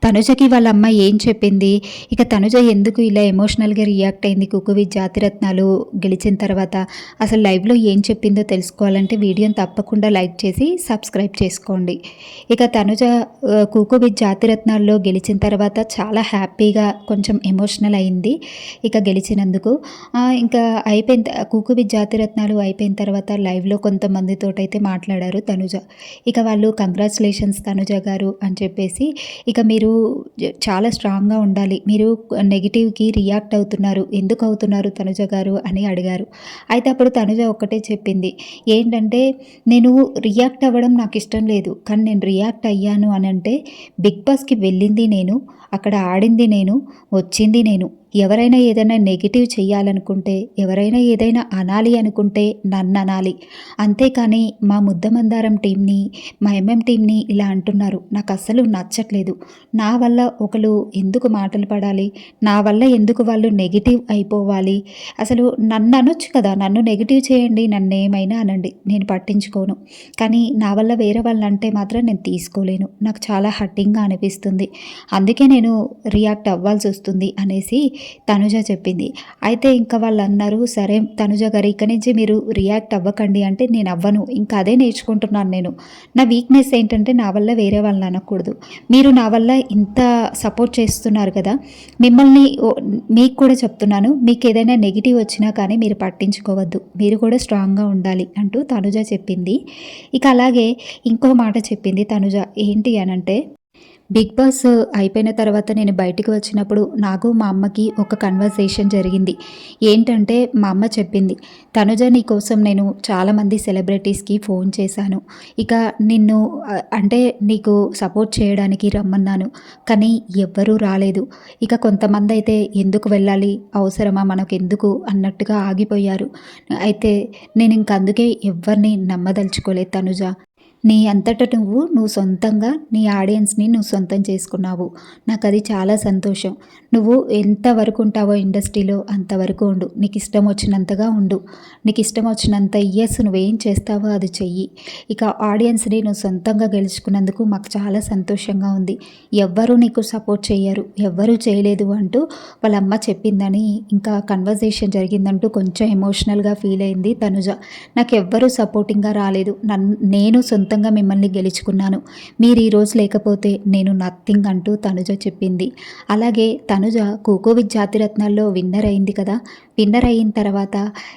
తనుజకి వాళ్ళ అమ్మ ఏం చెప్పింది? ఇక తనుజ ఎందుకు ఇలా ఎమోషనల్‌గా రియాక్ట్ అయింది 'కుకు విత్ జాతిరత్నాలు' గెలిచిన తర్వాత? అసలు లైవ్‌లో ఏం చెప్పిందో తెలుసుకోవాలంటే వీడియోని తప్పకుండా లైక్ చేసి సబ్స్క్రైబ్ చేసుకోండి. ఇక తనుజ 'కుకు విత్ జాతిరత్నాల్లో' గెలిచిన తర్వాత చాలా హ్యాపీగా కొంచెం ఎమోషనల్ అయింది. ఇక గెలిచినందుకు. ఇంకా అయిపోయిన 'కుకు విత్ జాతిరత్నాలు' అయిపోయిన తర్వాత లైవ్‌లో కొంతమందితోటైతే మాట్లాడారు తనుజ. ఇక వాళ్ళు కంగ్రాచ్యులేషన్స్ తనుజ గారు అని చెప్పేసి, ఇక మీరు చాలా స్ట్రాంగ్‌గా ఉండాలి. మీరు నెగెటివ్‌కి రియాక్ట్ అవుతున్నారు. ఎందుకు అవుతున్నారు తనుజ గారు అని అడిగారు. అయితే అప్పుడు తనుజ ఒక్కటే చెప్పింది. ఏంటంటే, నేను రియాక్ట్ అవ్వడం నాకిష్టం లేదు. కానీ నేను రియాక్ట్ అయ్యాను అనంటే, బిగ్ బాస్‌కి వెళ్ళింది నేను, అక్కడ ఆడింది నేను, వచ్చింది నేను. ఎవరైనా ఏదైనా నెగెటివ్ చేయాలనుకుంటే, ఎవరైనా ఏదైనా అనాలి అనుకుంటే నన్ననాలి. అంతేకాని మా ముద్దమందారం టీమ్‌ని, మా టీమ్‌ని ఇలా అంటున్నారు. నాకస్సలు నచ్చట్లేదు. నా వల్ల ఒకళ్ళు ఎందుకు మాటలు పడాలి? నా వల్ల ఎందుకు వాళ్ళు నెగెటివ్ అయిపోవాలి? అసలు నన్ననొచ్చు కదా! నన్ను నెగెటివ్ చేయండి, నన్నేమైనా అనండి. నేను పట్టించుకోను. కానీ నా వల్ల వేరే వాళ్ళంటే మాత్రం నేను తీసుకోలేను. నాకు చాలా హర్టింగ్‌గా అనిపిస్తుంది. అందుకే నేను రియాక్ట్ అవ్వాల్సొస్తుంది అనేసి తనుజ చెప్పింది. అయితే ఇంకా వాళ్ళన్నారు, సరే తనుజ గారు ఇక నుంచి మీరు రియాక్ట్ అవ్వకండి అంటే, నేను అవ్వను. ఇంకా అదే నేర్చుకుంటున్నాను నేను. నా వీక్‌నెస్ ఏంటంటే నా వల్ల వేరే వాళ్ళని అనకూడదు. మీరు నా వల్ల ఇంత సపోర్ట్ చేస్తున్నారు కదా! మిమ్మల్ని మీకు కూడా చెప్తున్నాను. మీకేదైనా నెగెటివ్ వచ్చినా కానీ మీరు పట్టించుకోవద్దు. మీరు కూడా స్ట్రాంగ్‌గా ఉండాలి అంటూ తనుజ చెప్పింది. ఇక అలాగే ఇంకో మాట చెప్పింది తనుజ. ఏంటి అనంటే, బిగ్ బాస్ అయిపోయిన తర్వాత నేను బయటికి వచ్చినప్పుడు నాకు మా అమ్మకి ఒక కన్వర్సేషన్ జరిగింది. ఏంటంటే మా అమ్మ చెప్పింది, తనుజ నీకోసం నేను చాలామంది సెలబ్రిటీస్‌కి ఫోన్ చేశాను. ఇక నిన్ను అంటే నీకు సపోర్ట్ చేయడానికి రమ్మన్నాను. కానీ ఎవ్వరూ రాలేదు. ఇక కొంతమందైతే ఎందుకు వెళ్ళాలి? అవసరమా మనకెందుకు అన్నట్టుగా ఆగిపోయారు. అయితే నేను ఇంక అందుకే ఎవ్వరిని నమ్మదలుచుకోలేదు తనుజ. నీ అంతట నువ్వు సొంతంగా నీ ఆడియన్స్‌ని నువ్వు సొంతం చేసుకున్నావు. నాకది చాలా సంతోషం. నువ్వు ఎంతవరకు ఉంటావో ఇండస్ట్రీలో అంతవరకు ఉండు. నీకిష్టం వచ్చినంతగా ఉండు. నీకిష్టం వచ్చినంత ఇయర్స్ నువ్వేం చేస్తావో అది చెయ్యి. ఇక ఆడియన్స్‌ని నువ్వు సొంతంగా గెలుచుకున్నందుకు మాకు చాలా సంతోషంగా ఉంది. ఎవ్వరూ నీకు సపోర్ట్ చెయ్యరు. ఎవ్వరూ చేయలేదు అంటూ వాళ్ళ అమ్మ చెప్పిందని, ఇంకా కన్వర్జేషన్ జరిగిందంటూ కొంచెం ఎమోషనల్‌గా ఫీల్ అయింది తనుజ. నాకెవ్వరూ సపోర్టింగ్‌గా రాలేదు. నేను సొంతంగా మిమ్మల్ని గెలుచుకున్నాను. మీరు ఈరోజు లేకపోతే నేను నథింగ్ అంటూ తనుజ చెప్పింది. అలాగే తనుజ 'కుకు విత్ జాతిరత్నాల్లో' విన్నర్ అయింది కదా! విన్నర్ అయిన తర్వాత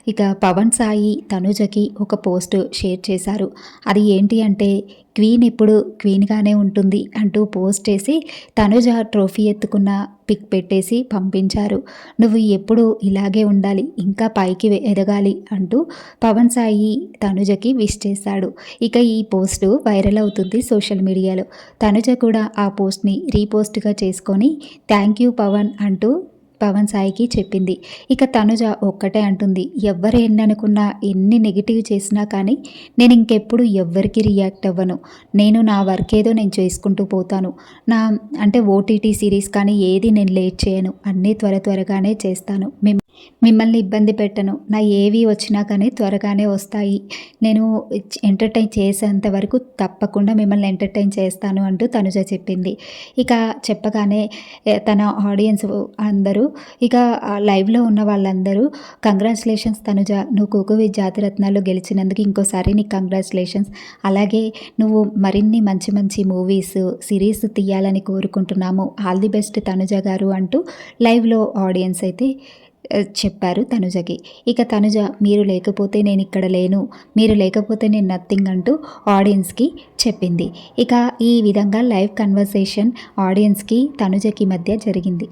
ఇక పవన్ సాయి తనుజకి ఒక పోస్ట్ షేర్ చేశారు. అది ఏంటి అంటే, క్వీన్ ఇప్పుడు క్వీన్‌గానే ఉంటుంది అంటూ పోస్ట్ చేసి తనుజ ట్రోఫీ ఎత్తుకున్న పిక్ పెట్టేసి పంపించారు. నువ్వు ఎప్పుడూ ఇలాగే ఉండాలి, ఇంకా పైకి ఎదగాలి అంటూ పవన్ సాయి తనుజకి విష్ చేశాడు. ఇక ఈ పోస్టు వైరల్ అవుతుంది సోషల్ మీడియాలో. తనుజ కూడా ఆ పోస్ట్‌ని రీపోస్ట్‌గా చేసుకొని థ్యాంక్ యూ పవన్ అంటూ పవన్ సాయికి చెప్పింది. ఇక తనుజ ఒక్కటే అంటుంది, ఎవ్వరు ఎన్ననుకున్నా, ఎన్ని నెగెటివ్ చేసినా కానీ నేను ఇంకెప్పుడు ఎవ్వరికి రియాక్ట్ అవ్వను. నేను నా వర్క్ ఏదో నేను చేసుకుంటూ పోతాను. నా అంటే ఓటీటీ సిరీస్ కానీ ఏది నేను లేట్ చేయను. అన్నీ త్వరగానే చేస్తాను. మిమ్మల్ని ఇబ్బంది పెట్టను. నా ఏవి వచ్చినా కానీ త్వరగానే వస్తాయి. నేను ఎంటర్టైన్ చేసేంత వరకు తప్పకుండా మిమ్మల్ని ఎంటర్టైన్ చేస్తాను అంటూ తనుజ చెప్పింది. ఇక చెప్పగానే తన ఆడియన్స్ అందరూ, ఇక లైవ్‌లో ఉన్న వాళ్ళందరూ కంగ్రాచ్యులేషన్స్ తనుజ, నువ్వు 'కుకు విత్ జాతిరత్నాల్లో' గెలిచినందుకు ఇంకోసారి నీకు కంగ్రాచ్యులేషన్స్. అలాగే నువ్వు మరిన్ని మంచి మంచి మూవీస్, సిరీస్ తీయాలని కోరుకుంటున్నాము. ఆల్ ది బెస్ట్ తనుజ గారు అంటూ లైవ్‌లో ఆడియన్స్ అయితే చెప్పారు తనుజకి. ఇక తనుజ, మీరు లేకపోతే నేనిక్కడ లేను, మీరు లేకపోతే నేను నథింగ్ అంటూ ఆడియన్స్‌కి చెప్పింది. ఇక ఈ విధంగా లైవ్ కన్వర్సేషన్ ఆడియన్స్‌కి తనుజకి మధ్య జరిగింది.